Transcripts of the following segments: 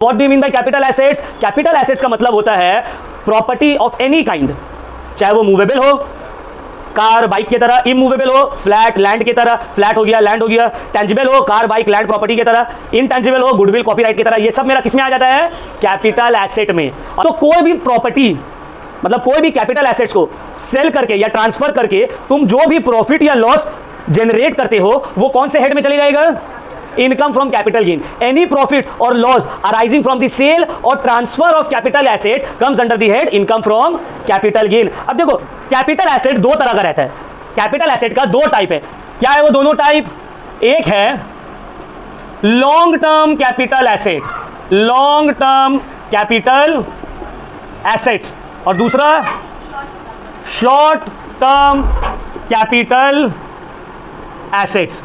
What do you mean by capital assets? Capital assets का मतलब होता है प्रॉपर्टी ऑफ एनी काइंड, चाहे वो मूवेबल हो कार बाइक की तरह, इमूवेबल हो फ्लैट लैंड की तरह, फ्लैट हो गया लैंड हो गया, टेंजिबल हो कार बाइक लैंड प्रॉपर्टी की तरह, इनटेंजिबल हो गुडविल कॉपीराइट की तरह, ये सब मेरा किसमें आ जाता है? कैपिटल एसेट में। तो कोई भी प्रॉपर्टी मतलब कोई भी कैपिटल एसेट्स को सेल करके या ट्रांसफर करके तुम जो भी प्रॉफिट या लॉस जनरेट करते हो वो कौन से हेड में चले जाएगा? Income from capital gain. Any profit or loss arising from the sale or transfer of capital asset comes under the head income from capital gain. अब देखो कैपिटल एसेट दो तरह का रहता है। कैपिटल एसेट का दो टाइप है। क्या है वो दोनों टाइप? एक है long term capital asset, long term capital assets, और दूसरा शॉर्ट टर्म कैपिटल एसेट्स।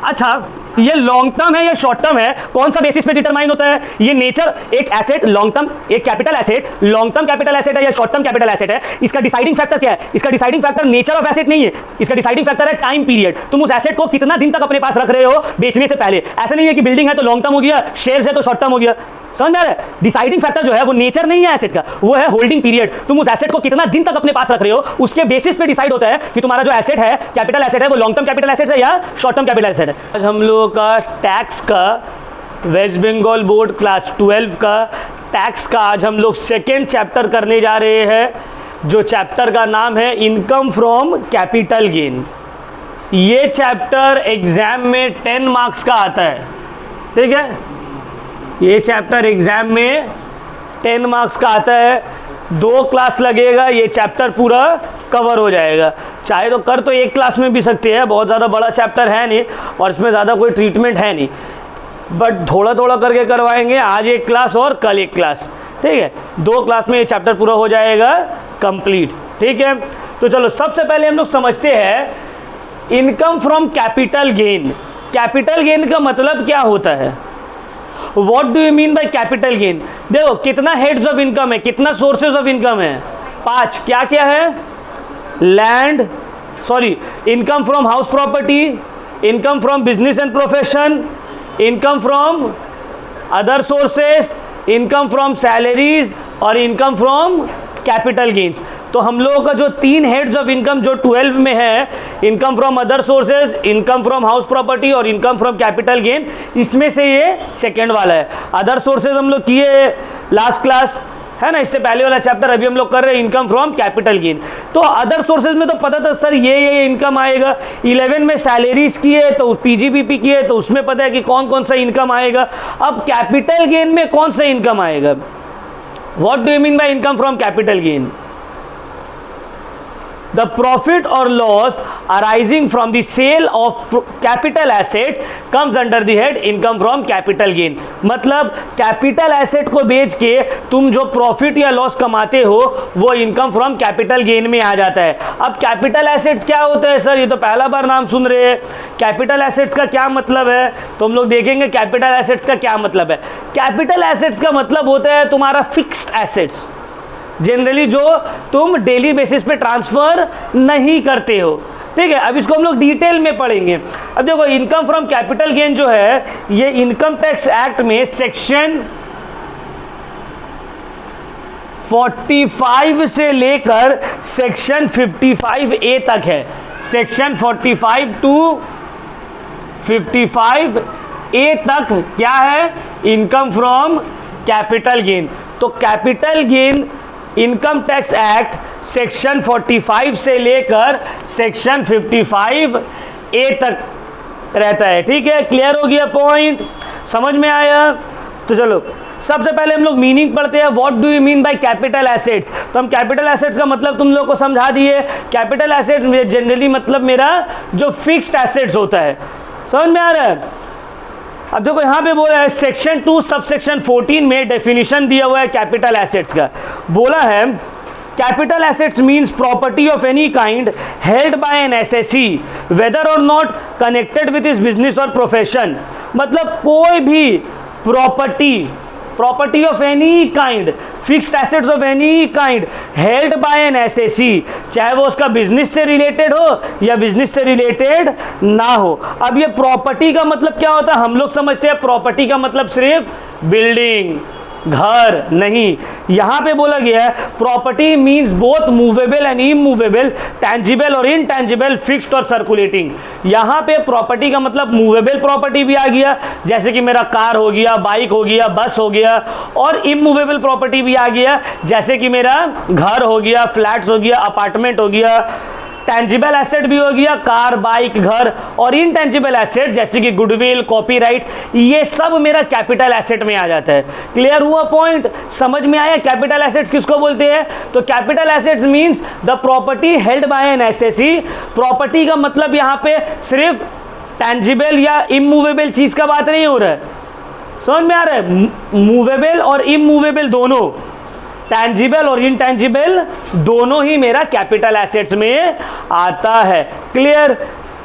अच्छा, ये लॉन्ग टर्म है या शॉर्ट टर्म है, कौन सा बेसिस पे डिटरमाइन होता है? ये नेचर, एक एसेट लॉन्ग टर्म, एक capital asset long term capital asset है या शॉर्ट टर्म कैपिटल एसेट है, इसका डिसाइडिंग फैक्टर क्या है? इसका deciding factor nature of asset नहीं है, इसका डिसाइडिंग फैक्टर है टाइम पीरियड। तुम उस एसेट को कितना दिन तक अपने पास रख रहे हो बेचने से पहले। ऐसा नहीं है कि बिल्डिंग है तो लॉन्ग टर्म हो गया, शेयर्स है तो शॉर्ट टर्म हो गया। समझ में आ रहा है? डिसाइडिंग फैक्टर जो है वो नेचर नहीं है एसेट का, वो है होल्डिंग पीरियड। तुम उस एसेट को कितना दिन तक अपने पास रख रहे हो उसके बेसिस पे डिसाइड होता है कि तुम्हारा जो एसेट है कैपिटल एसेट है वो लॉन्ग टर्म कैपिटल एसेट है या शॉर्ट टर्म कैपिटल एसेट है। आज हम लोगों का टैक्स का वेस्ट बंगाल बोर्ड क्लास 12 का टैक्स का आज हम लोग सेकेंड चैप्टर करने जा रहे हैं, जो चैप्टर का नाम है इनकम फ्रॉम कैपिटल गेन। ये चैप्टर एग्जाम में 10 मार्क्स का आता है, ठीक है? ये चैप्टर एग्जाम में 10 मार्क्स का आता है। 2 क्लास लगेगा, ये चैप्टर पूरा कवर हो जाएगा। चाहे तो कर तो एक क्लास में भी सकते हैं, बहुत ज़्यादा बड़ा चैप्टर है नहीं और इसमें ज़्यादा कोई ट्रीटमेंट है नहीं, बट थोड़ा थोड़ा करके करवाएंगे। आज एक क्लास और कल एक क्लास, ठीक है? 2 क्लास में ये चैप्टर पूरा हो जाएगा कंप्लीट, ठीक है? तो चलो सबसे पहले हम लोग समझते हैं income from capital gain. Capital gain का मतलब क्या होता है? What do you mean by capital gain? देखो कितना हेड्स ऑफ इनकम है, कितना सोर्सेज ऑफ इनकम है? 5। क्या क्या है? Land, sorry, income from house property, income from business and profession, income from other sources, income from salaries और income from capital gains. तो हम लोगों का जो 3 हेड्स ऑफ इनकम जो 12 में है, income from other sources, income from house property और इनकम फ्रॉम कैपिटल गेन, इसमें से ये सेकंड वाला है। अदर सोर्सेज हम लोग किए लास्ट क्लास, है ना? इससे पहले वाला चैप्टर अभी हम लोग कर रहे हैं इनकम फ्रॉम कैपिटल गेन। तो अदर सोर्सेज में तो पता था सर ये इनकम आएगा। 11 में सैलरीज किए तो पीजीबीपी किए तो उसमें पता है कि कौन कौन सा इनकम आएगा। अब कैपिटल गेन में कौन सा इनकम आएगा? What do you mean by income from capital gain? The profit or loss arising from the sale of capital asset comes under the head income from capital gain। मतलब capital asset को बेच के तुम जो profit या loss कमाते हो वो इनकम फ्रॉम कैपिटल गेन में आ जाता है। अब कैपिटल एसेट्स क्या होता है सर? ये तो पहला बार नाम सुन रहे हैं। कैपिटल एसेट्स का क्या मतलब है तो हम लोग देखेंगे कैपिटल एसेट्स का क्या मतलब है। कैपिटल एसेट्स का मतलब होता है तुम्हारा फिक्स्ड एसेट्स, जनरली जो तुम डेली बेसिस पे ट्रांसफर नहीं करते हो, ठीक है? अब इसको हम लोग डिटेल में पढ़ेंगे। अब देखो इनकम फ्रॉम कैपिटल गेन जो है ये इनकम टैक्स एक्ट में सेक्शन 45 से लेकर सेक्शन 55A तक है। सेक्शन 45 टू 55A तक क्या है? Income from capital gain. तो capital gain income tax act section 45 से लेकर सेक्शन 55A तक रहता है, ठीक है? क्लियर हो गया पॉइंट? समझ में आया? तो चलो सबसे पहले हम लोग मीनिंग पढ़ते हैं। What do you mean by capital assets? तो हम कैपिटल एसेट्स का मतलब तुम लोग को समझा दिए। कैपिटल एसेट जनरली मतलब मेरा जो फिक्स्ड एसेट्स होता है। समझ में आ रहा है? अब देखो यहाँ पे बोला है सेक्शन 2 सबसेक्शन 14 में डेफिनेशन दिया हुआ है कैपिटल एसेट्स का। बोला है capital assets means property of any kind held by an assessee whether or not connected with his business or profession. मतलब कोई भी property property of any kind, fixed assets of any kind held by an assessee, चाहे वो उसका business से related हो या business से रिलेटेड ना हो। अब ये प्रॉपर्टी का मतलब क्या होता है? हम लोग समझते हैं प्रॉपर्टी का मतलब सिर्फ बिल्डिंग, घर, नहीं। यहां पे बोला गया है property means both movable and immovable, tangible और इनटैंजिबल, फिक्स्ड और सर्कुलेटिंग। यहां पे प्रॉपर्टी का मतलब मूवेबल प्रॉपर्टी भी आ गया, जैसे कि मेरा कार हो गया, बाइक हो गया, बस हो गया, और इमूवेबल प्रॉपर्टी भी आ गया, जैसे कि मेरा घर हो गया, फ्लैट्स हो गया, अपार्टमेंट हो गया। टैंजिबल एसेट भी हो गया कार, बाइक, घर, और इनटैंजिबल एसेट जैसे कि गुडविल, कॉपीराइट, ये सब मेरा कैपिटल एसेट में आ जाता है। क्लियर हुआ पॉइंट? समझ में आया कैपिटल एसेट्स किसको बोलते हैं? तो capital assets means the property held by an assessee. Property का मतलब यहां पे सिर्फ टैंजिबल या इमूवेबल चीज का बात नहीं हो रहा है, समझ में आ रहा है? मूवेबल और इमूवेबल दोनों, टैंजिबल और इनटैंजिबल दोनों ही मेरा कैपिटल एसेट्स में आता है। क्लियर?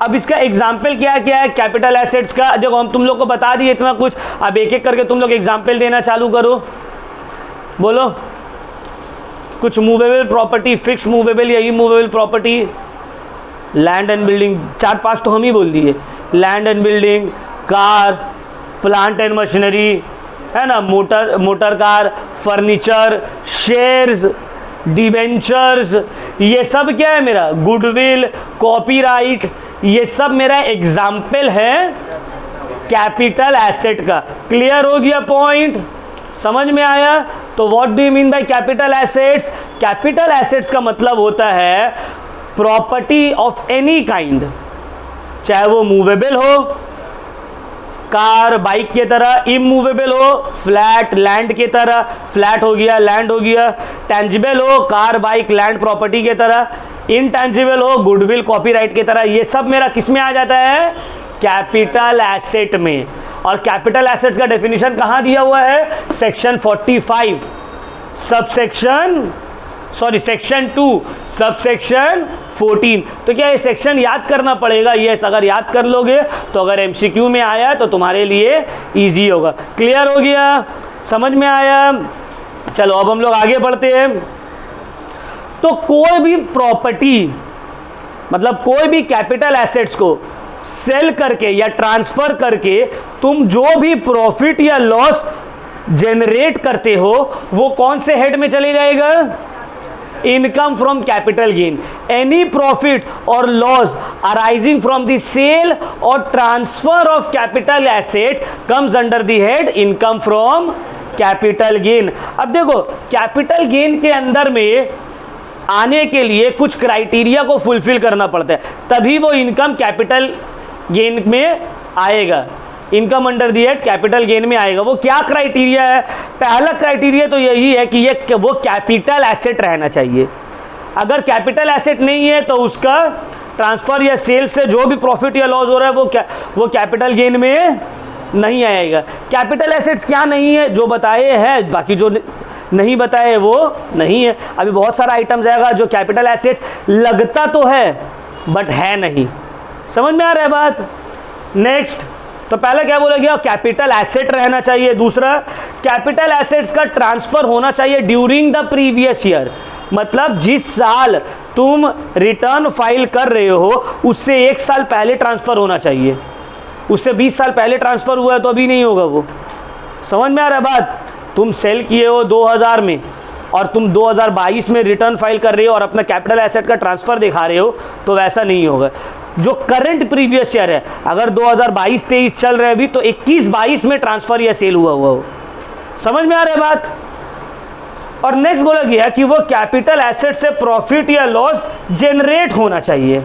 अब इसका एग्जाम्पल क्या क्या है कैपिटल एसेट्स का? देखो हम तुम लोग को बता दिए इतना कुछ, अब एक एक करके तुम लोग एग्जाम्पल देना चालू करो। बोलो कुछ मूवेबल प्रॉपर्टी, फिक्स मूवेबल या immovable property. Land and building, 4-5 तो हम ही बोल दिए। Land and building, car, plant and machinery, है ना, motor car, furniture, shares, debentures, ये सब क्या है मेरा? गुडविल, कॉपीराइट, ये सब मेरा एग्जाम्पल है कैपिटल एसेट का। क्लियर हो गया पॉइंट? समझ में आया? तो what do you mean by capital assets? Capital assets का मतलब होता है प्रॉपर्टी ऑफ एनी काइंड, चाहे वो मूवेबल हो कार, बाइक की तरह, इमूवेबल हो फ्लैट, लैंड की तरह, फ्लैट हो गया, लैंड हो गया, टैंजिबल हो कार, बाइक, लैंड प्रॉपर्टी की तरह, इनटैंजिबल हो गुडविल, कॉपीराइट की तरह। ये सब मेरा किस में आ जाता है? कैपिटल एसेट में। और कैपिटल एसेट का डेफिनेशन कहां दिया हुआ है? Section 45 section 2 subsection 14। तो क्या ये सेक्शन याद करना पड़ेगा? यस, अगर याद कर लोगे तो अगर एमसीक्यू में आया तो तुम्हारे लिए इजी होगा। क्लियर हो गया? समझ में आया? चलो अब हम लोग आगे बढ़ते हैं। तो कोई भी प्रॉपर्टी मतलब कोई भी कैपिटल एसेट्स को सेल करके या ट्रांसफर करके तुम जो भी प्रॉफिट या लॉस जनरेट करते हो वो कौन से हेड में चले जाएगा? Income from capital gain. Any profit or loss arising from the sale or transfer of capital asset comes under the head income from capital gain. अब देखो कैपिटल गेन के अंदर में आने के लिए कुछ क्राइटेरिया को फुलफिल करना पड़ता है, तभी वो इनकम कैपिटल गेन में आएगा, income under the head capital gain में आएगा। वो क्या क्राइटेरिया है? पहला क्राइटेरिया तो यही है कि ये वो कैपिटल एसेट रहना चाहिए। अगर कैपिटल एसेट नहीं है तो उसका ट्रांसफर या सेल से जो भी प्रॉफिट या लॉस हो रहा है वो कैपिटल गेन में नहीं आएगा। कैपिटल एसेट्स क्या नहीं है जो बताए हैं, बाकी जो नहीं बताए वो नहीं है। अभी बहुत सारा आइटम्स आएगा जो कैपिटल एसेट लगता तो है बट है नहीं। समझ में आ रहा है बात? नेक्स्ट, तो पहले क्या बोला गया? कैपिटल एसेट रहना चाहिए। दूसरा, कैपिटल एसेट्स का ट्रांसफर होना चाहिए ड्यूरिंग द प्रीवियस ईयर, मतलब जिस साल तुम रिटर्न फाइल कर रहे हो उससे 1 साल पहले ट्रांसफर होना चाहिए। उससे 20 साल पहले ट्रांसफर हुआ है तो अभी नहीं होगा वो। समझ में आ रहा है बात? तुम सेल किए हो 2000 में और तुम 2022 में रिटर्न फाइल कर रहे हो और अपना कैपिटल एसेट का ट्रांसफर दिखा रहे हो तो वैसा नहीं होगा। जो करंट प्रीवियस ईयर है, अगर 2022-23 चल रहे अभी तो 21-22 में ट्रांसफर या सेल हुआ हो। समझ में आ रहा है बात? और नेक्स्ट बोला गया कि वो कैपिटल एसेट से प्रॉफिट या लॉस जनरेट होना चाहिए।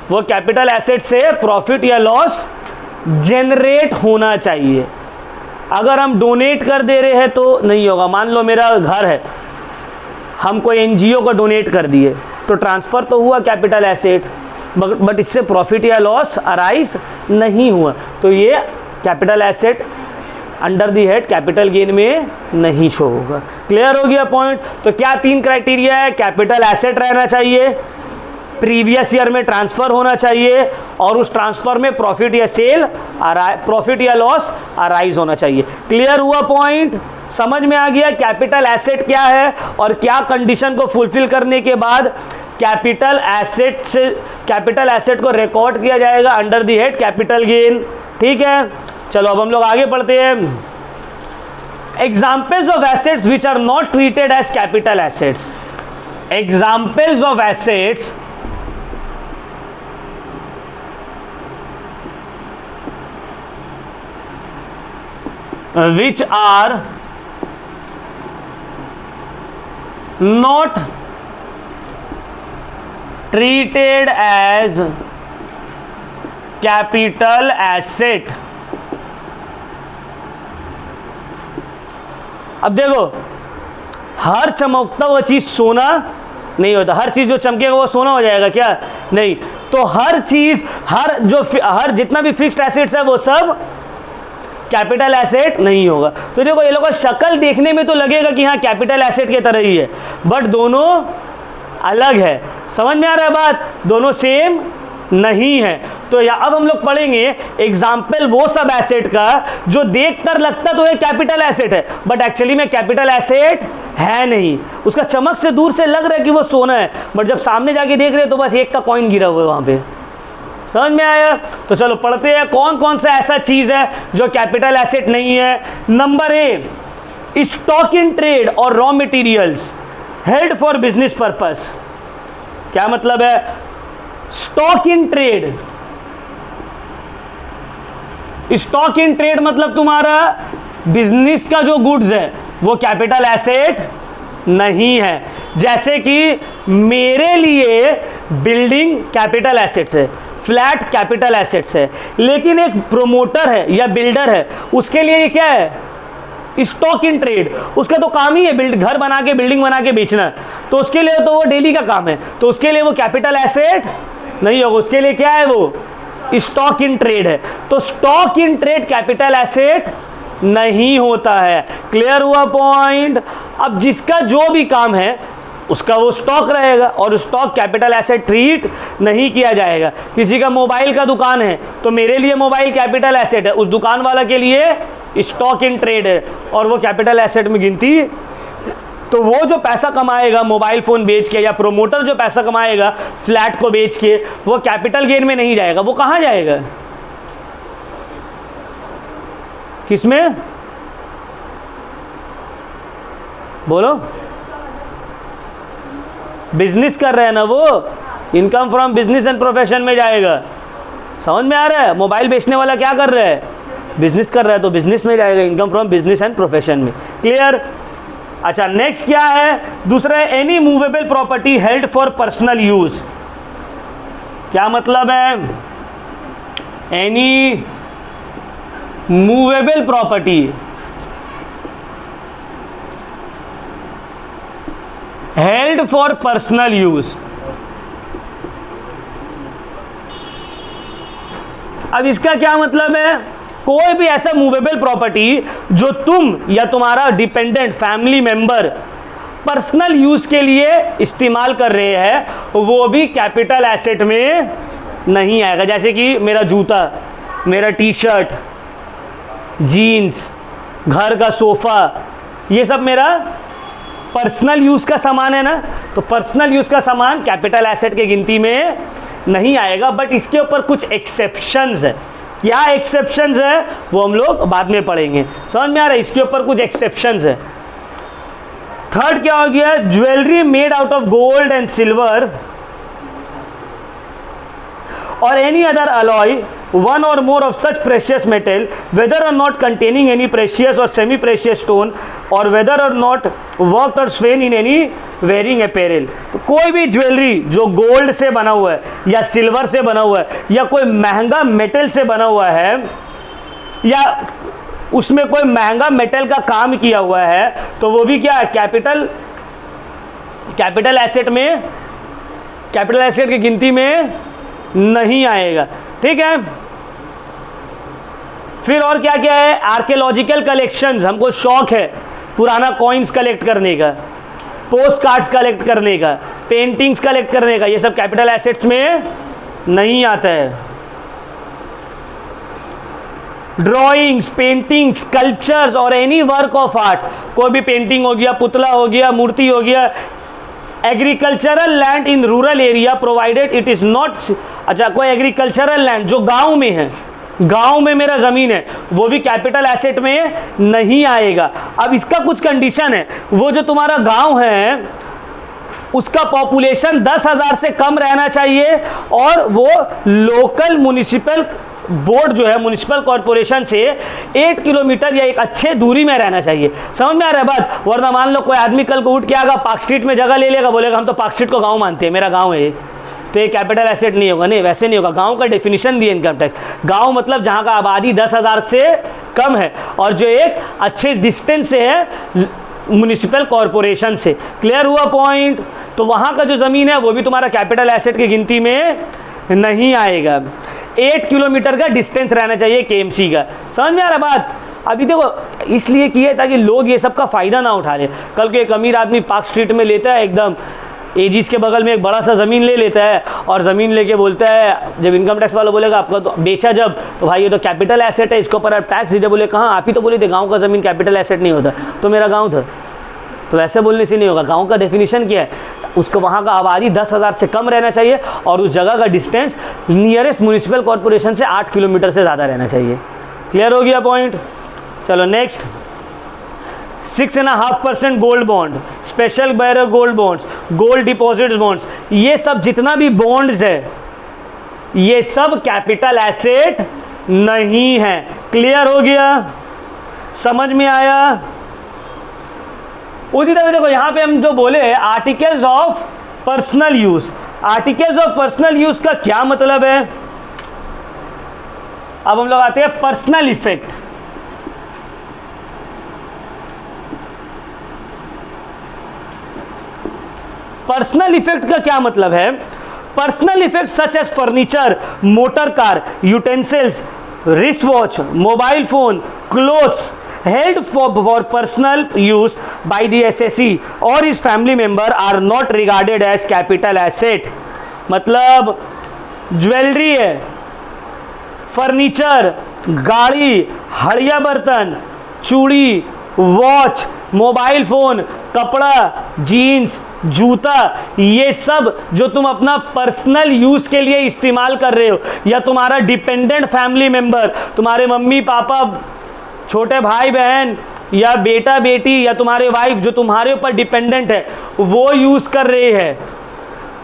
वो कैपिटल एसेट से प्रॉफिट या लॉस जनरेट होना चाहिए। अगर हम डोनेट कर दे रहे हैं तो नहीं होगा। मान लो मेरा घर है, हम कोई एनजीओ को डोनेट कर दिए तो ट्रांसफर तो हुआ कैपिटल एसेट, बट इससे प्रॉफिट या लॉस अराइज नहीं हुआ, तो ये capital asset under the head capital gain में नहीं शो होगा। क्लियर हो गया पॉइंट? तो क्या 3 क्राइटेरिया है? कैपिटल एसेट रहना चाहिए, प्रीवियस ईयर में ट्रांसफर होना चाहिए और उस ट्रांसफर में प्रॉफिट या सेल प्रॉफिट या लॉस अराइज होना चाहिए। क्लियर हुआ पॉइंट? समझ में आ गया कैपिटल एसेट क्या है और क्या कंडीशन को फुलफिल करने के बाद कैपिटल एसेट को रिकॉर्ड किया जाएगा under the head capital gain. ठीक है, चलो अब हम लोग आगे बढ़ते हैं। Examples of assets which are not treated as capital assets. Examples of assets which are not treated as capital asset। अब देखो, हर चमकता हुआ चीज सोना नहीं होता। हर चीज जो चमकेगा वो सोना हो जाएगा क्या? नहीं। तो हर चीज, हर जितना भी फिक्स्ड एसेट्स है वो सब कैपिटल एसेट नहीं होगा। तो देखो, ये लोगों का शक्ल देखने में तो लगेगा कि हाँ कैपिटल एसेट के तरह ही है, बट दोनों अलग है। समझ में आ रहा है बात? दोनों सेम नहीं है। तो अब हम लोग पढ़ेंगे एग्जाम्पल वो सब एसेट का जो देखकर लगता तो ये कैपिटल एसेट है, बट एक्चुअली में कैपिटल एसेट है नहीं। उसका चमक से दूर से लग रहा है कि वो सोना है, बट जब सामने जाके देख रहे तो बस एक का कॉइन गिरा हुआ है वहां पे। समझ में आया? तो चलो पढ़ते हैं कौन कौन सा ऐसा चीज है जो कैपिटल एसेट नहीं है। Number A, stock in trade or raw materials held for business purpose. क्या मतलब है? Stock in trade, stock in trade मतलब तुम्हारा बिजनेस का जो गुड्स है वो कैपिटल एसेट नहीं है। जैसे कि मेरे लिए बिल्डिंग कैपिटल एसेट्स है, फ्लैट कैपिटल एसेट्स है, लेकिन एक प्रोमोटर है या बिल्डर है उसके लिए ये क्या है? Stock in trade. उसका तो काम ही है घर बना के, बिल्डिंग बना के बेचना, तो उसके लिए तो वो डेली का काम है, तो उसके लिए वो कैपिटल एसेट नहीं होगा। उसके लिए क्या है? वो स्टॉक इन ट्रेड है। तो stock in trade capital asset नहीं होता है। क्लियर हुआ पॉइंट? अब जिसका जो भी काम है उसका वो स्टॉक रहेगा और स्टॉक कैपिटल एसेट ट्रीट नहीं किया जाएगा। किसी का मोबाइल का दुकान है तो मेरे लिए मोबाइल कैपिटल एसेट है, उस दुकान वाला के लिए स्टॉक इन ट्रेड है और वो कैपिटल एसेट में गिनती। तो वो जो पैसा कमाएगा मोबाइल फोन बेच के, या प्रोमोटर जो पैसा कमाएगा फ्लैट को बेच के, वो कैपिटल गेन में नहीं जाएगा। वो कहां जाएगा? किसमें? बोलो। बिजनेस कर रहे हैं ना वो, income from business and profession में जाएगा। समझ में आ रहा है? मोबाइल बेचने वाला क्या कर रहा है? बिजनेस कर रहा है, तो बिजनेस में जाएगा, income from business and profession में। क्लियर? अच्छा, नेक्स्ट क्या है? दूसरा है any movable property held for personal use. क्या मतलब है? Any movable property held for personal use. अब इसका क्या मतलब है? कोई भी ऐसा मूवेबल प्रॉपर्टी जो तुम या तुम्हारा dependent family member personal use के लिए इस्तेमाल कर रहे हैं, वो भी कैपिटल एसेट में नहीं आएगा। जैसे कि मेरा जूता, मेरा टी शर्ट, जीन्स, घर का सोफा, ये सब मेरा पर्सनल यूज का सामान है ना, तो पर्सनल यूज का सामान कैपिटल एसेट के गिनती में नहीं आएगा। बट इसके ऊपर कुछ एक्सेप्शंस है। क्या एक्सेप्शंस है वो हम लोग बाद में पढ़ेंगे। समझ में आ रहा है? इसके ऊपर कुछ एक्सेप्शंस है। थर्ड क्या हो गया? Jewellery made out of gold and silver or any other alloy, one or more of such precious metal, whether or not containing any precious or semi-precious stone, or whether or not worked or swain in any wearing apparel। तो कोई भी jewellery जो gold से बना हुआ है या silver से बना हुआ है या कोई महंगा मेटल से बना हुआ है या उसमें कोई महंगा मेटल का काम किया हुआ है, तो वो भी क्या है? कैपिटल एसेट में, कैपिटल एसेट की गिनती में नहीं आएगा। ठीक है? फिर और क्या क्या है? आर्कियोलॉजिकल कलेक्शंस, हमको शौक है पुराना कॉइन्स कलेक्ट करने का, पोस्ट कार्ड्स कलेक्ट करने का, पेंटिंग्स कलेक्ट करने का, ये सब कैपिटल एसेट्स में नहीं आता है। ड्राइंग्स, पेंटिंग्स, स्कल्पचर्स और एनी वर्क ऑफ आर्ट, कोई भी पेंटिंग हो गया, पुतला हो गया, मूर्ति हो गया। Agricultural land in rural area provided it is not, अच्छा कोई एग्रीकल्चरल लैंड जो गांव में है, गांव में मेरा जमीन है, वो भी कैपिटल एसेट में नहीं आएगा। अब इसका कुछ कंडीशन है, वो जो तुम्हारा गांव है उसका पॉपुलेशन 10,000 से कम रहना चाहिए और वो लोकल म्युनिसिपल बोर्ड जो है, म्युनिसिपल कॉर्पोरेशन से 8 किलोमीटर या एक अच्छे दूरी में रहना चाहिए। समझ में आ रहा है बात? वरना मान लो कोई आदमी कल को उठ के आएगा, पार्क स्ट्रीट में जगह ले लेगा, बोलेगा हम तो पार्क स्ट्रीट को गांव मानते हैं, मेरा गांव है, तो ये कैपिटल एसेट नहीं होगा। नहीं, वैसे नहीं होगा। गांव का डेफिनेशन दिए इनकम टैक्स, गांव मतलब जहां का आबादी 10,000 से कम है और जो एक अच्छे डिस्टेंस से है म्युनिसिपल कॉर्पोरेशन से। क्लियर हुआ पॉइंट? तो वहां का जो जमीन है वो भी तुम्हारा कैपिटल एसेट की गिनती में नहीं आएगा। 8 किलोमीटर का डिस्टेंस रहना चाहिए केएमसी का। समझ में आ रहा बात? अभी देखो इसलिए किया ताकि लोग ये सब का फायदा ना उठा ले। कल को एक अमीर आदमी पार्क स्ट्रीट में लेता है, एकदम एजिस के बगल में एक बड़ा सा ज़मीन ले लेता है और ज़मीन लेके बोलता है, जब इनकम टैक्स वाला बोलेगा आपका तो बेचा जब, तो भाई ये तो कैपिटल एसेट है, इसके ऊपर आप टैक्स दीजिए। बोले कहाँ? आप ही तो बोले थे गांव का ज़मीन कैपिटल एसेट नहीं होता, तो मेरा गांव था। तो वैसे बोलने से नहीं होगा। गांव का डेफिनेशन क्या है? उसको वहाँ का आबादी 10,000 से कम रहना चाहिए और उस जगह का डिस्टेंस नियरेस्ट म्युनिसिपल कॉर्पोरेशन से 8 किलोमीटर से ज़्यादा रहना चाहिए। क्लियर हो गया पॉइंट? चलो next, 6.5% gold bond, special bearer gold bonds, gold deposit bonds, ये सब जितना भी बॉन्ड्स है ये सब कैपिटल एसेट नहीं है। क्लियर हो गया? समझ में आया? उसी तरह देखो यहाँ पे हम जो बोले articles of personal use, articles of personal use का क्या मतलब है? अब हम लोग आते हैं पर्सनल इफेक्ट। पर्सनल इफेक्ट का क्या मतलब है? Personal effect such as furniture, motor car, utensils, wrist watch, mobile phone, clothes held for personal use by the assessee or his family member are not regarded as capital asset। मतलब jewellery है, furniture, गाड़ी, हड़िया बर्तन, चूड़ी, watch, mobile phone, कपड़ा, jeans, जूता, ये सब जो तुम अपना पर्सनल यूज के लिए इस्तेमाल कर रहे हो या तुम्हारा डिपेंडेंट फैमिली मेंबर, तुम्हारे मम्मी पापा, छोटे भाई बहन या बेटा बेटी या तुम्हारे वाइफ जो तुम्हारे ऊपर डिपेंडेंट है वो यूज कर रहे हैं,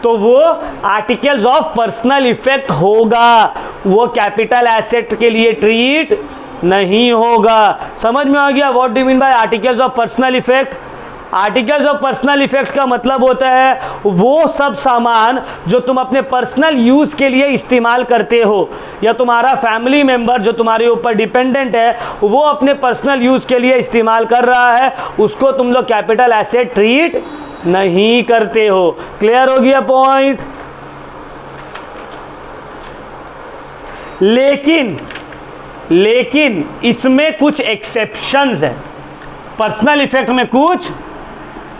तो वो आर्टिकल्स ऑफ पर्सनल इफेक्ट होगा, वो कैपिटल एसेट के लिए ट्रीट नहीं होगा। समझ में आ गया what do mean by articles of personal effect? Articles of personal effect का मतलब होता है वो सब सामान जो तुम अपने पर्सनल यूज के लिए इस्तेमाल करते हो या तुम्हारा फैमिली मेंबर जो तुम्हारे ऊपर डिपेंडेंट है वो अपने पर्सनल यूज के लिए इस्तेमाल कर रहा है, उसको तुम लोग कैपिटल एसेट ट्रीट नहीं करते हो। क्लियर हो गया पॉइंट? लेकिन इसमें कुछ एक्सेप्शंस है, पर्सनल इफेक्ट में कुछ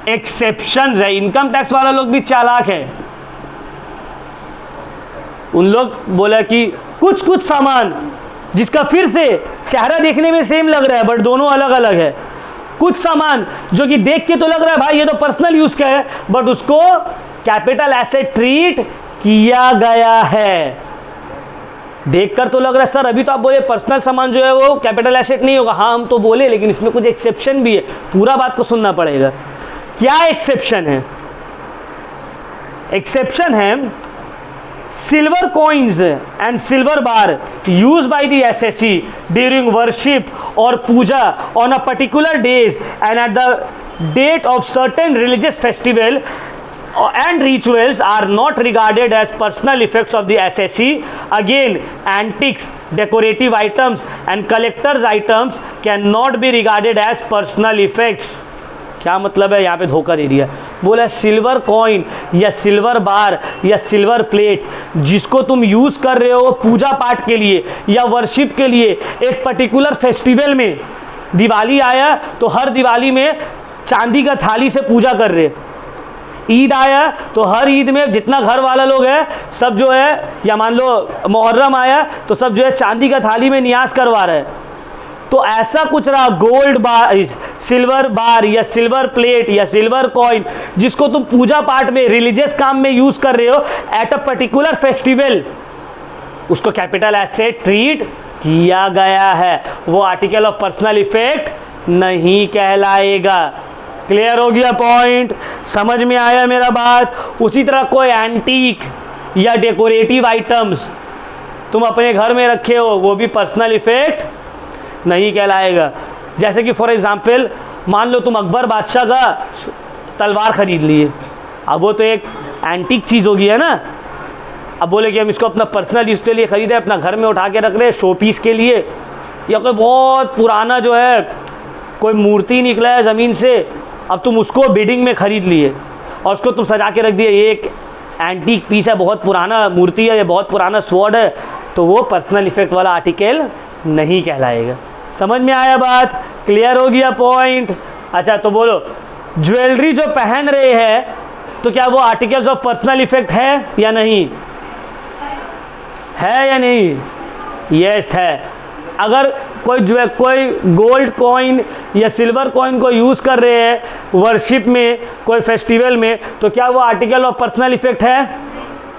एक्सेप्शंस है। इनकम टैक्स वाला लोग भी चालाक है, उन लोग बोला कि कुछ कुछ सामान जिसका फिर से चेहरा देखने में सेम लग रहा है बट दोनों अलग अलग है, कुछ सामान जो कि देख के तो लग रहा है भाई ये तो पर्सनल यूज का है बट उसको कैपिटल एसेट ट्रीट किया गया है। देखकर तो लग रहा है सर अभी तो आप बोले पर्सनल सामान जो है वो कैपिटल एसेट नहीं होगा। हाँ हम तो बोले, लेकिन इसमें कुछ एक्सेप्शन भी है, पूरा बात को सुनना पड़ेगा। क्या एक्सेप्शन है? एक्सेप्शन है silver coins and silver bar use by the assessee during worship or puja on a particular days and at the date of certain religious festival and rituals are not regarded as personal effects of the SSE. Again, antiques, decorative items and collector's items cannot be regarded as personal effects. क्या मतलब है? यहाँ पे धोखा दे दिया, बोला silver coin या silver बार या सिल्वर प्लेट जिसको तुम यूज कर रहे हो पूजा पाठ के लिए या वर्शिप के लिए, एक पर्टिकुलर फेस्टिवल में, दिवाली आया तो हर दिवाली में चांदी का थाली से पूजा कर रहे, ईद आया तो हर ईद में जितना घर वाला लोग है सब जो है, या मान लो मुहर्रम आया तो सब जो है चांदी का थाली में नियाज करवा रहे हैं। तो ऐसा कुछ रहा गोल्ड बार, सिल्वर बार या सिल्वर प्लेट या सिल्वर कॉइन जिसको तुम पूजा पाठ में, रिलीजियस काम में यूज कर रहे हो एट अ पर्टिकुलर फेस्टिवल, उसको कैपिटल एसेट ट्रीट किया गया है, वो आर्टिकल ऑफ पर्सनल इफेक्ट नहीं कहलाएगा। क्लियर हो गया पॉइंट? समझ में आया मेरा बात? उसी तरह कोई एंटीक या डेकोरेटिव आइटम्स तुम अपने घर में रखे हो, वो भी पर्सनल इफेक्ट नहीं कहलाएगा। जैसे कि फॉर एग्जाम्पल मान लो तुम अकबर बादशाह का तलवार खरीद लिए, अब वो तो एक एंटीक चीज़ होगी है ना। अब बोले कि हम इसको अपना पर्सनल यूज़ के लिए ख़रीदे, अपना घर में उठा के रख रहे शो पीस के लिए, या कोई बहुत पुराना जो है कोई मूर्ति निकला है ज़मीन से, अब तुम उसको बिडिंग में ख़रीद लिए और उसको तुम सजा के रख दिए, ये एक एंटीक पीस है, बहुत पुराना मूर्ति है, ये बहुत पुराना स्वॉर्ड है, तो वो पर्सनल इफेक्ट वाला आर्टिकल नहीं कहलाएगा। समझ में आया बात? क्लियर हो गया पॉइंट? अच्छा तो बोलो, ज्वेलरी जो पहन रहे हैं तो क्या वो आर्टिकल्स ऑफ पर्सनल इफेक्ट है या नहीं? है या नहीं? यस है। अगर कोई गोल्ड कॉइन या सिल्वर कॉइन को यूज़ कर रहे हैं वर्शिप में, कोई फेस्टिवल में, तो क्या वो आर्टिकल ऑफ पर्सनल इफेक्ट है?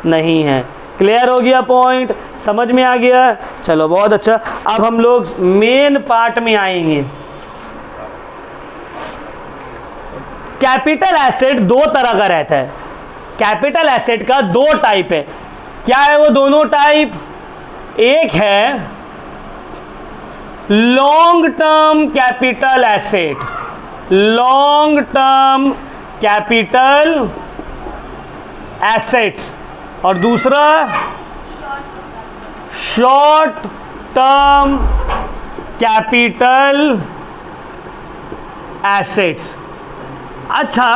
नहीं है। क्लियर हो गया पॉइंट? समझ में आ गया? चलो बहुत अच्छा। अब हम लोग मेन पार्ट में आएंगे। कैपिटल एसेट दो तरह का रहता है। कैपिटल एसेट का दो टाइप है। क्या है वो दोनों टाइप? एक है long term capital asset, long term capital assets, और दूसरा शॉर्ट टर्म कैपिटल एसेट्स। अच्छा,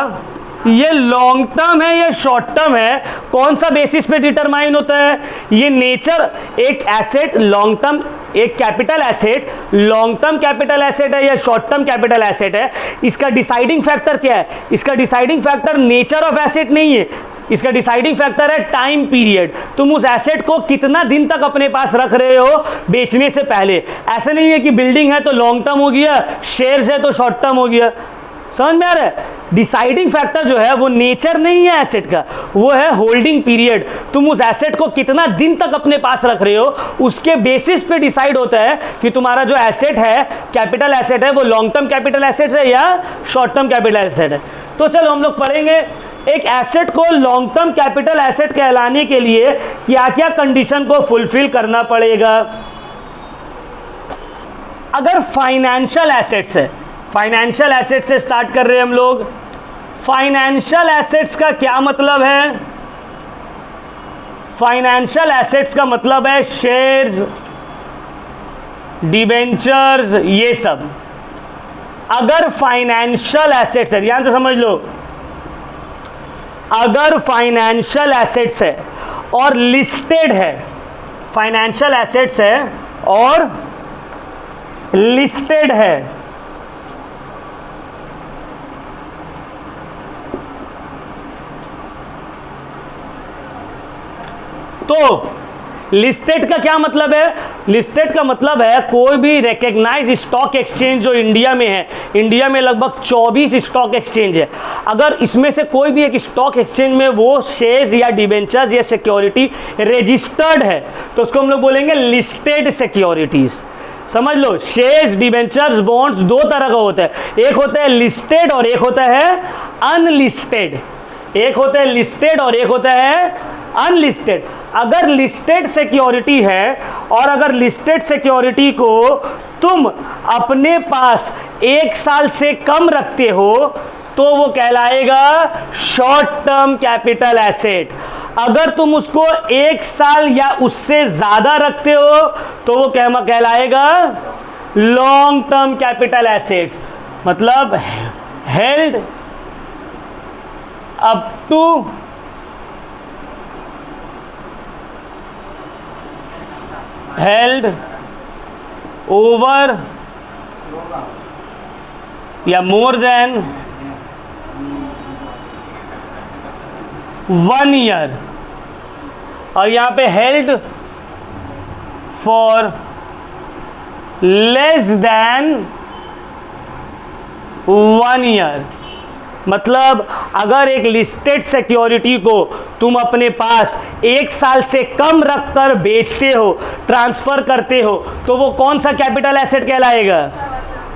ये लॉन्ग टर्म है या शॉर्ट टर्म है, कौन सा बेसिस पे डिटरमाइन होता है? ये नेचर, एक एसेट लॉन्ग टर्म, एक capital asset long term capital asset है या शॉर्ट टर्म कैपिटल एसेट है, इसका डिसाइडिंग फैक्टर क्या है? इसका deciding factor nature of asset नहीं है, इसका डिसाइडिंग फैक्टर है टाइम पीरियड। तुम उस एसेट को कितना दिन तक अपने पास रख रहे हो बेचने से पहले। ऐसा नहीं है कि बिल्डिंग है तो लॉन्ग टर्म हो गया, शेयर्स है तो शॉर्ट टर्म हो गया। समझ में आ रहा है? डिसाइडिंग फैक्टर जो है वो नेचर नहीं है एसेट का, वो है होल्डिंग पीरियड। तुम उस एसेट को कितना दिन तक अपने पास रख रहे हो, उसके बेसिस पे डिसाइड होता है कि तुम्हारा जो एसेट है, कैपिटल एसेट है, वो लॉन्ग टर्म कैपिटल एसेट है या शॉर्ट टर्म कैपिटल एसेट है। तो चलो हम लोग पढ़ेंगे एक एसेट को लॉन्ग टर्म कैपिटल एसेट कहलाने के लिए क्या क्या कंडीशन को फुलफिल करना पड़ेगा। अगर फाइनेंशियल एसेट्स है, फाइनेंशियल एसेट से स्टार्ट कर रहे हैं हम लोग। फाइनेंशियल एसेट्स का क्या मतलब है? फाइनेंशियल एसेट्स का मतलब है शेयर्स, डिबेंचर्स, ये सब। अगर फाइनेंशियल एसेट्स है, ध्यान से समझ लो, अगर फाइनेंशियल एसेट्स है और लिस्टेड है, फाइनेंशियल एसेट्स है और लिस्टेड है, तो लिस्टेड का क्या मतलब है? लिस्टेड का मतलब है कोई भी रिकग्नाइज स्टॉक एक्सचेंज जो इंडिया में है, इंडिया में लगभग 24 स्टॉक एक्सचेंज है, अगर इसमें से कोई भी एक स्टॉक एक्सचेंज में वो शेयर्स या डिबेंचर्स या सिक्योरिटी रजिस्टर्ड है तो उसको हम लोग बोलेंगे लिस्टेड सिक्योरिटीज। समझ लो, शेयर्स, डिबेंचर्स, बॉन्ड्स दो तरह का होता है, एक होता है लिस्टेड और एक होता है अनलिस्टेड। एक होता है लिस्टेड और एक होता है अनलिस्टेड। अगर लिस्टेड सिक्योरिटी है और अगर लिस्टेड सिक्योरिटी को तुम अपने पास 1 साल से कम रखते हो तो वो कहलाएगा शॉर्ट टर्म कैपिटल एसेट। अगर तुम उसको 1 साल या उससे ज़्यादा रखते हो तो वो कहलाएगा लॉन्ग टर्म कैपिटल एसेट, मतलब held up to held over या मोर देन 1 ईयर, और यहां पे held for less than 1 year. मतलब अगर एक लिस्टेड सिक्योरिटी को तुम अपने पास 1 साल से कम रखकर बेचते हो, ट्रांसफर करते हो, तो वो कौन सा कैपिटल एसेट कहलाएगा?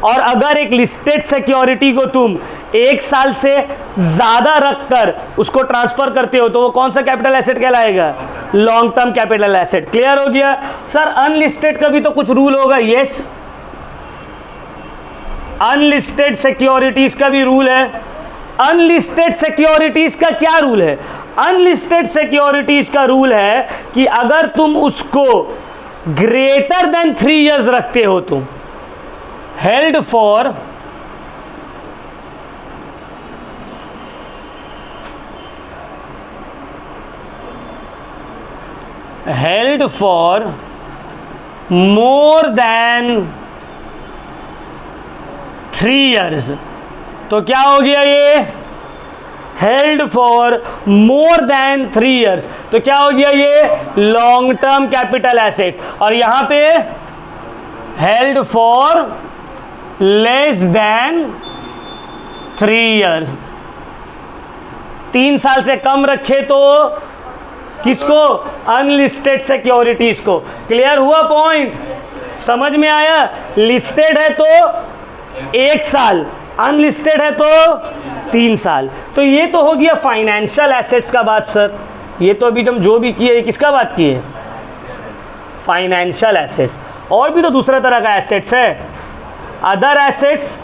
और अगर एक लिस्टेड सिक्योरिटी को तुम 1 साल से ज़्यादा रखकर उसको ट्रांसफर करते हो, तो वो कौन सा कैपिटल एसेट कहलाएगा? Long term capital asset. Clear हो गया? सर अनलिस्टेड का भी तो कुछ रूल होगा। यस, अनलिस्टेड सिक्योरिटीज का भी रूल है। अनलिस्टेड सिक्योरिटीज का क्या रूल है? अनलिस्टेड सिक्योरिटीज का रूल है कि अगर तुम उसको ग्रेटर देन 3 इयर्स रखते हो, तुम held for more than 3 years, तो क्या हो गया ये? Held for more than 3 years, तो क्या हो गया ये? Long term capital asset. और यहां पे held for less then 3 years, 3 साल से कम रखे तो किसको? अनलिस्टेड सिक्योरिटीज को। क्लियर हुआ पॉइंट? समझ में आया? लिस्टेड है तो 1 साल, अनलिस्टेड है तो 3 साल। तो ये तो हो गया फाइनेंशियल एसेट्स का बात सर। ये तो अभी हम जो भी किए, ये किसका बात किए? Financial assets. और भी तो दूसरा तरह का एसेट्स है, अदर एसेट्स।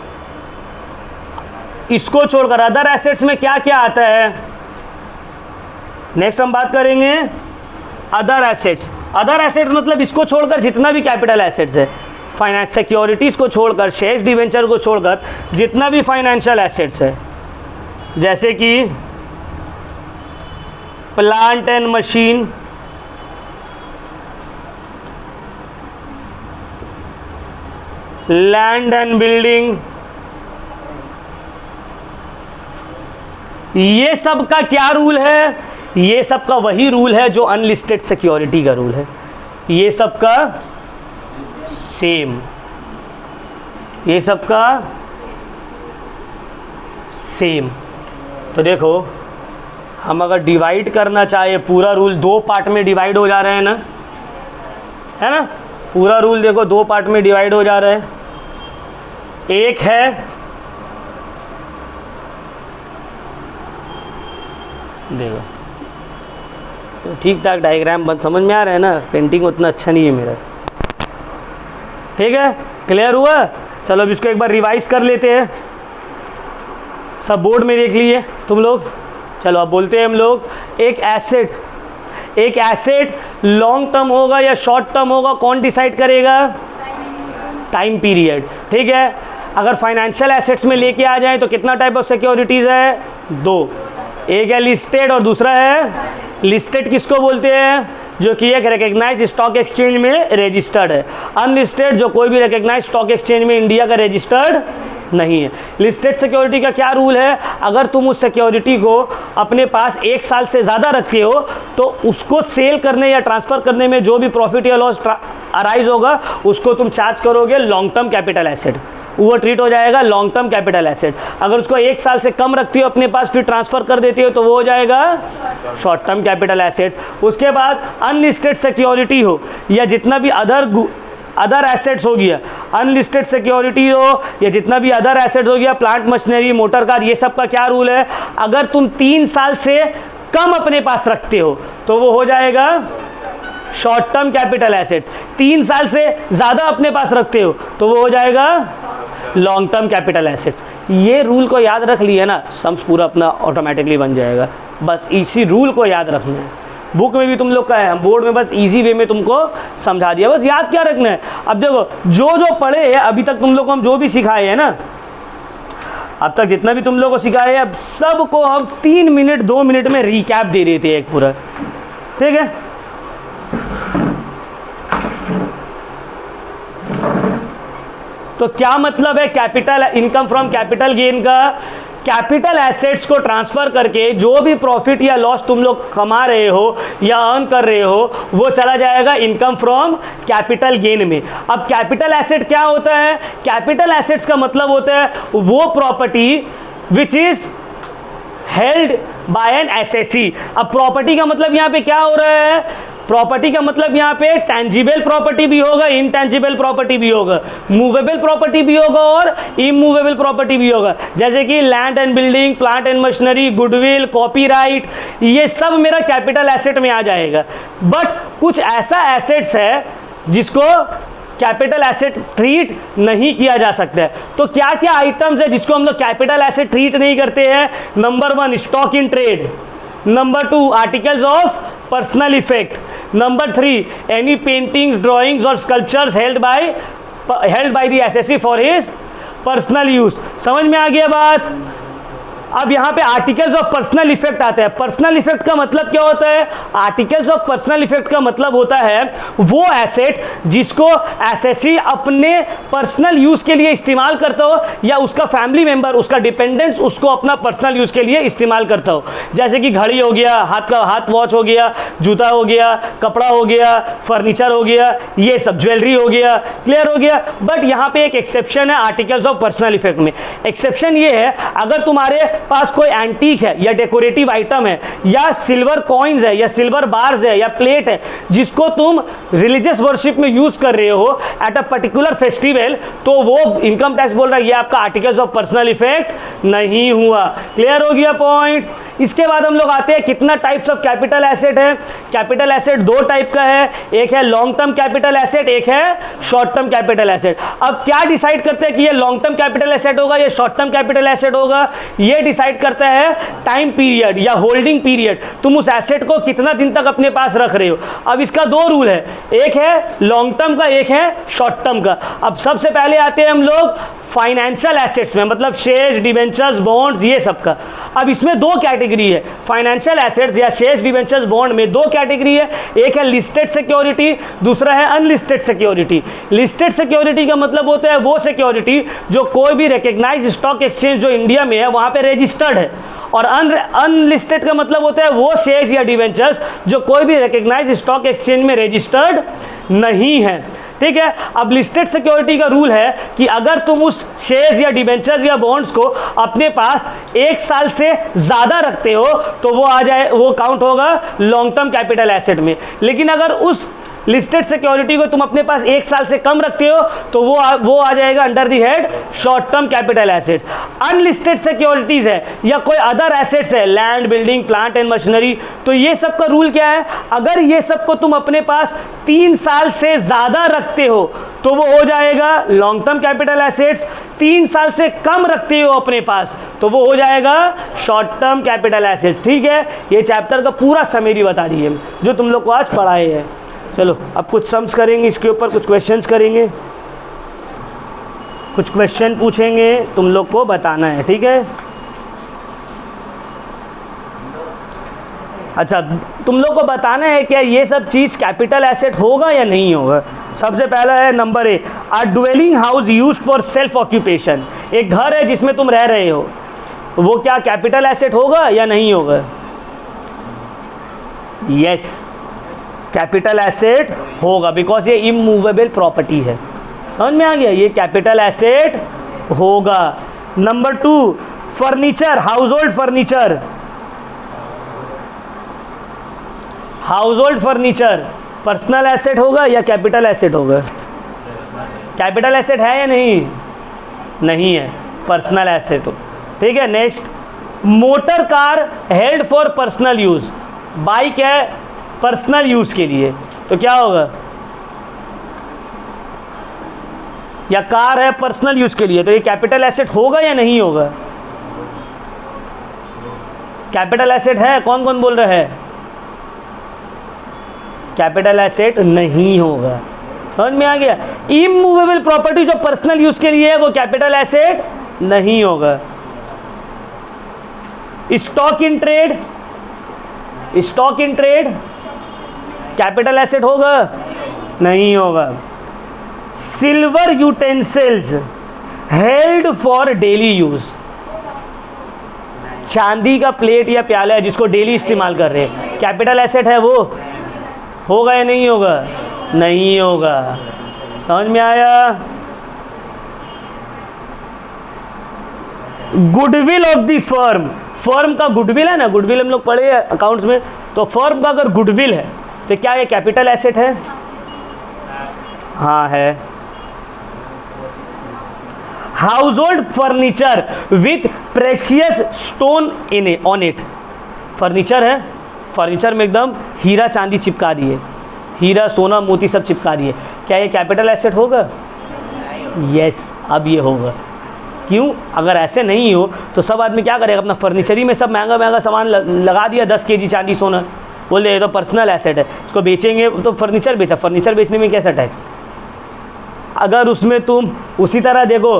इसको छोड़कर अदर एसेट्स में क्या क्या आता है, नेक्स्ट हम बात करेंगे। अदर एसेट्स, अदर एसेट्स मतलब इसको छोड़कर जितना भी कैपिटल एसेट्स है, फाइनेंस सिक्योरिटीज को छोड़कर, शेयर्स डिवेंचर को छोड़कर जितना भी फाइनेंशियल एसेट्स है, जैसे कि plant and machine, land and building, ये सब का क्या रूल है? ये सब का वही रूल है जो अनलिस्टेड सिक्योरिटी का रूल है। ये सब का सेम, ये सब का सेम। तो देखो, हम अगर डिवाइड करना चाहे, पूरा रूल 2 पार्ट में डिवाइड हो जा रहे हैं ना, है ना? पूरा रूल देखो 2 पार्ट में डिवाइड हो जा रहा है। एक है देखो, तो ठीक ठाक डायग्राम बन, समझ में आ रहा है ना? पेंटिंग उतना अच्छा नहीं है मेरा। ठीक है, क्लियर हुआ? चलो अब इसको एक बार रिवाइज कर लेते हैं। सब बोर्ड में देख लिए तुम लोग। चलो अब बोलते हैं हम लोग, एक एसेट लॉन्ग टर्म होगा या शॉर्ट टर्म होगा, कौन डिसाइड करेगा? Time period. ठीक है, अगर फाइनेंशियल एसेट्स में लेके आ जाए तो कितना टाइप ऑफ सिक्योरिटीज है? 2। एक है लिस्टेड और दूसरा है, लिस्टेड किसको बोलते हैं? जो कि एक रिकग्नाइज स्टॉक एक्सचेंज में रजिस्टर्ड है। अनलिस्टेड जो कोई भी रिकग्नाइज स्टॉक एक्सचेंज में इंडिया का रजिस्टर्ड नहीं है। लिस्टेड सिक्योरिटी का क्या रूल है? अगर तुम उस सिक्योरिटी को अपने पास 1 साल से ज़्यादा रखते हो, तो उसको सेल करने या ट्रांसफ़र करने में जो भी प्रॉफिट या लॉस अराइज होगा, उसको तुम चार्ज करोगे लॉन्ग टर्म कैपिटल एसेट। वो ट्रीट हो जाएगा लॉन्ग टर्म कैपिटल एसेट। अगर उसको 1 साल से कम रखती हो अपने पास, फिर ट्रांसफ़र कर देती हो, तो वो हो जाएगा शॉर्ट टर्म कैपिटल एसेट। उसके बाद अनलिस्टेड सिक्योरिटी हो या जितना भी अदर एसेट्स हो गया, अनलिस्टेड सिक्योरिटी हो या जितना भी अदर एसेट्स हो गया, प्लांट मशीनरी, मोटर कार, ये सब का क्या रूल है? अगर तुम 3 साल से कम अपने पास रखते हो तो वो हो जाएगा शॉर्ट टर्म कैपिटल एसेट। 3 साल से ज़्यादा अपने पास रखते हो तो वो हो जाएगा लॉन्ग टर्म कैपिटल एसेट। ये रूल को याद रख लिया ना, सम्स पूरा अपना ऑटोमेटिकली बन जाएगा। बस इसी रूल को याद रखना है। बुक में भी तुम लोग का है, बोर्ड में बस इजी वे में तुमको समझा दिया, बस याद क्या रखना है। अब देखो, जो जो पढ़े हैं अभी तक तुम लोग को हम जो भी सिखाए हैं ना, अब तक जितना भी तुम लोग को सिखाए हैं, अब सबको हम 3 मिनट 2 मिनट में रिकैप दे देते हैं एक पूरा। ठीक है, तो क्या मतलब है capital income from capital gain का? कैपिटल एसेट्स को ट्रांसफर करके जो भी प्रॉफिट या लॉस तुम लोग कमा रहे हो या अर्न कर रहे हो वो चला जाएगा इनकम फ्रॉम कैपिटल गेन में। अब कैपिटल एसेट क्या होता है? कैपिटल एसेट्स का मतलब होता है वो property which is held by an SSC. अब प्रॉपर्टी का मतलब यहां पे क्या हो रहा है? प्रॉपर्टी का मतलब यहाँ पे टेंजिबल प्रॉपर्टी भी होगा, इनटेंजिबल प्रॉपर्टी भी होगा, मूवेबल प्रॉपर्टी भी होगा और इमूवेबल प्रॉपर्टी भी होगा। जैसे कि land and building, plant and machinery, goodwill, copyright, ये सब मेरा कैपिटल एसेट में आ जाएगा। बट कुछ ऐसा एसेट्स है जिसको कैपिटल एसेट ट्रीट नहीं किया जा सकता है। तो क्या क्या आइटम्स है जिसको हम लोग कैपिटल एसेट ट्रीट नहीं करते हैं? Number 1 stock in trade, number 2 articles of personal effect, number 3 any paintings, drawings or sculptures held by the assessee for his personal use. समझ में आ गया बात? अब यहाँ पे आर्टिकल्स ऑफ पर्सनल इफेक्ट आता है। पर्सनल इफेक्ट का मतलब क्या होता है? आर्टिकल्स ऑफ पर्सनल इफेक्ट का मतलब होता है वो एसेट जिसको एसएससी अपने पर्सनल यूज के लिए इस्तेमाल करता हो या उसका फैमिली मेंबर, उसका डिपेंडेंट्स उसको अपना पर्सनल यूज के लिए इस्तेमाल करता हो। जैसे कि घड़ी हो गया, हाथ वॉच हो गया, जूता हो गया, कपड़ा हो गया, फर्नीचर हो गया, ये सब ज्वेलरी हो गया। क्लियर हो गया? बट यहाँ पे एक एक्सेप्शन है आर्टिकल्स ऑफ पर्सनल इफेक्ट में। एक्सेप्शन ये है अगर तुम्हारे पास कोई एंटीक है या डेकोरेटिव आइटम है या सिल्वर कॉइन्स है या सिल्वर बार्स है या प्लेट है जिसको तुम रिलीजियस वर्शिप में यूज कर रहे हो एट अ पर्टिकुलर फेस्टिवल, तो वो इनकम टैक्स बोल रहा है ये आपका आर्टिकल्स ऑफ पर्सनल इफेक्ट नहीं हुआ। क्लियर हो गया पॉइंट? इसके बाद हम लोग आते हैं कितना टाइप्स ऑफ कैपिटल एसेट है। कैपिटल एसेट दो टाइप का है, एक है लॉन्ग टर्म कैपिटल एसेट, एक है शॉर्ट टर्म कैपिटल एसेट। अब क्या डिसाइड करते हैं कि ये लॉन्ग टर्म कैपिटल एसेट होगा या शॉर्ट टर्म कैपिटल एसेट होगा? ये डिसाइड करता है टाइम पीरियड या होल्डिंग पीरियड, तुम उस एसेट को कितना दिन तक अपने पास रख रहे हो। अब इसका दो रूल है, एक है लॉन्ग टर्म का, एक है शॉर्ट टर्म का। अब सबसे पहले आते हैं हम लोग फाइनेंशियल एसेट्स में, मतलब शेयर्स, डिवेंचर्स, बॉन्ड्स, ये सब का। अब इसमें दो कैटेगरी है फाइनेंशियल एसेट्स या शेयर्स, डिवेंचर्स, बॉन्ड में दो कैटेगरी है, एक है लिस्टेड सिक्योरिटी, दूसरा है अनलिस्टेड सिक्योरिटी। लिस्टेड सिक्योरिटी का मतलब होता है वो सिक्योरिटी जो कोई भी रिकग्नाइज्ड स्टॉक एक्सचेंज जो इंडिया में है वहां पे रजिस्टर्ड है, और अनलिस्टेड का मतलब होता है वो शेयर्स या डिवेंचर्स जो कोई भी रिकग्नाइज्ड स्टॉक एक्सचेंज में रजिस्टर्ड नहीं है। ठीक है? अब लिस्टेड सिक्योरिटी का रूल है कि अगर तुम उस शेयर्स या डिवेंचर्स या बॉन्ड्स को अपने पास 1 साल से ज़्यादा रखते हो तो वो काउंट होगा लॉन्ग टर्म कैपिटल एसेट में। लेकिन अगर उस लिस्टेड सिक्योरिटी को तुम अपने पास 1 साल से कम रखते हो तो वो आ जाएगा under the head short term capital asset. Unlisted securities है या कोई अदर एसेट्स है, land, building, plant and machinery, तो ये सब का रूल क्या है? अगर ये सब को तुम अपने पास 3 साल से ज्यादा रखते हो तो वो हो जाएगा लॉन्ग टर्म कैपिटल एसेट्स। 3 साल से कम रखते हो अपने पास तो वो हो जाएगा शॉर्ट टर्म कैपिटल एसेट्स। ठीक है? ये चैप्टर का पूरा समरी बता दी है जो तुम लोग को आज पढ़ाए हैं। चलो अब कुछ सम्स करेंगे, इसके ऊपर कुछ क्वेश्चंस करेंगे, कुछ क्वेश्चन पूछेंगे, तुम लोग को बताना है। ठीक है? अच्छा, तुम लोग को बताना है क्या ये सब चीज़ कैपिटल एसेट होगा या नहीं होगा। सबसे पहला है number A, a dwelling house used for self occupation. एक घर है जिसमें तुम रह रहे हो, वो क्या कैपिटल एसेट होगा या नहीं होगा? यस, कैपिटल एसेट होगा, बिकॉज ये इमूवेबल प्रॉपर्टी है। समझ में आ गया? ये कैपिटल एसेट होगा। Number 2, furniture, house hold furniture. House hold furniture personal asset होगा या कैपिटल एसेट होगा? कैपिटल एसेट है या नहीं? नहीं है, पर्सनल एसेट हो। ठीक है? Next, motor car held for personal use. Bike है पर्सनल यूज के लिए तो क्या होगा? या कार है पर्सनल यूज के लिए तो ये कैपिटल एसेट होगा या नहीं होगा? कैपिटल एसेट है, कौन कौन बोल रहा है? कैपिटल एसेट नहीं होगा। समझ में आ गया? इमूवेबल प्रॉपर्टी जो पर्सनल यूज के लिए है वो कैपिटल एसेट नहीं होगा। Stock in trade, stock in trade capital asset होगा? नहीं होगा। Silver utensils held for daily use, चांदी का प्लेट या प्याला है जिसको डेली इस्तेमाल कर रहे हैं, कैपिटल एसेट है वो? होगा या नहीं होगा? नहीं होगा। समझ में आया? Goodwill of the firm, firm का गुडविल है ना, गुडविल हम लोग पढ़े अकाउंट्स में, तो फर्म का अगर गुडविल है तो क्या ये कैपिटल एसेट है? हाँ है। House hold furniture with precious stone in on it, furniture है, फर्नीचर में एकदम हीरा चांदी चिपका दिए, हीरा सोना मोती सब चिपका दिए, क्या ये कैपिटल एसेट होगा? यस, अब ये होगा। क्यों? अगर ऐसे नहीं हो तो सब आदमी क्या करेगा, अपना फर्नीचरी में सब महंगा महंगा सामान लगा दिया, 10 kg चांदी सोना, बोले ये तो पर्सनल एसेट है, इसको बेचेंगे तो फर्नीचर बेचा, फर्नीचर बेचने में कैसा टैक्स? अगर उसमें तुम उसी तरह देखो,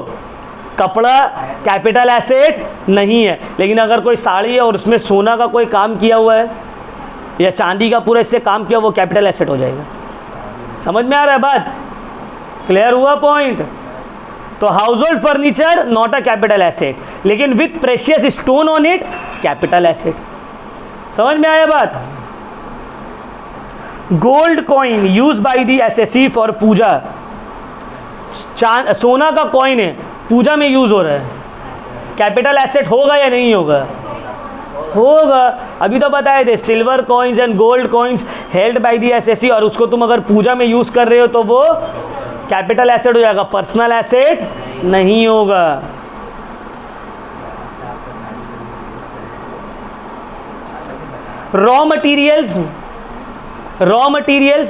कपड़ा कैपिटल एसेट नहीं है, लेकिन अगर कोई साड़ी है और उसमें सोना का कोई काम किया हुआ है या चांदी का पूरा इससे काम किया, वो कैपिटल एसेट हो जाएगा। समझ में आ रहा है बात? क्लियर हुआ पॉइंट? तो household furniture not a capital asset, लेकिन with precious stone on it capital asset. समझ में आया बात? Gold coin use by the assessee for puja, सोना का कॉइन है, पूजा में यूज हो रहा है, कैपिटल एसेट होगा या नहीं होगा? होगा। अभी तो बताए थे, silver coins and gold coins held by the SSC, और उसको तुम अगर पूजा में यूज कर रहे हो तो वो कैपिटल एसेट हो जाएगा, पर्सनल एसेट नहीं होगा। Raw materials, raw materials,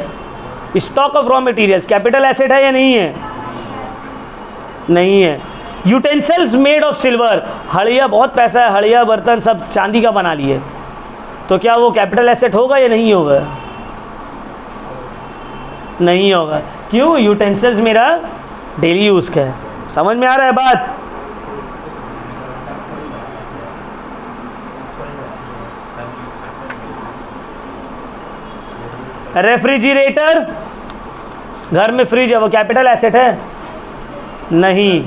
stock of raw materials capital asset है या नहीं है? नहीं है। यूटेंसिल्स मेड ऑफ सिल्वर, हड़िया, बहुत पैसा है, हड़िया बर्तन सब चांदी का बना लिए, तो क्या वो कैपिटल एसेट होगा या नहीं होगा? नहीं होगा। क्यों? यूटेंसिल्स मेरा डेली यूज का है। समझ में आ रहा है बात? रेफ्रिजरेटर, घर में फ्रिज है, वो कैपिटल एसेट है? नहीं।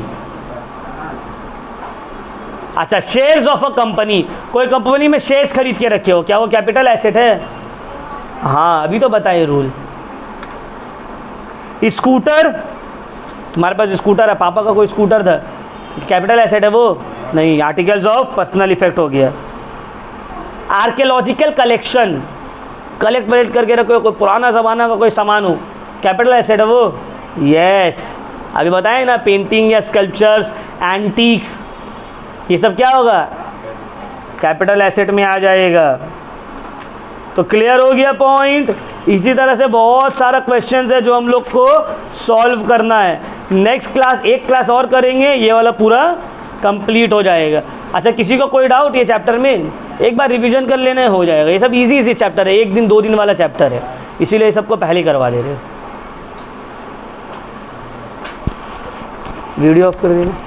अच्छा, शेयर्स ऑफ अ कंपनी, कोई कंपनी में शेयर्स खरीद के रखे हो, क्या वो कैपिटल एसेट है? हाँ, अभी तो बताइए रूल। स्कूटर, तुम्हारे पास स्कूटर है, पापा का कोई स्कूटर था, कैपिटल एसेट है वो? नहीं, आर्टिकल्स ऑफ पर्सनल इफेक्ट हो गया। आर्कियोलॉजिकल कलेक्शन, कलेक्ट वलेक्ट करके रखो, कोई पुराना ज़माना का कोई सामान हो, कैपिटल एसेट है वो? यस। अभी बताएं ना, पेंटिंग या स्कल्पचर्स, एंटीक्स, ये सब क्या होगा? कैपिटल एसेट में आ जाएगा। तो क्लियर हो गया पॉइंट? इसी तरह से बहुत सारा क्वेश्चन है जो हम लोग को सॉल्व करना है। नेक्स्ट क्लास, एक क्लास और करेंगे, ये वाला पूरा कंप्लीट हो जाएगा। अच्छा, किसी को कोई डाउट ये चैप्टर में? एक बार रिवीजन कर लेना हो जाएगा। ये सब इजी इजी चैप्टर है, 1 दिन 2 दिन वाला चैप्टर है, इसीलिए सबको पहले करवा दे रहे हैं। वीडियो ऑफ कर देना।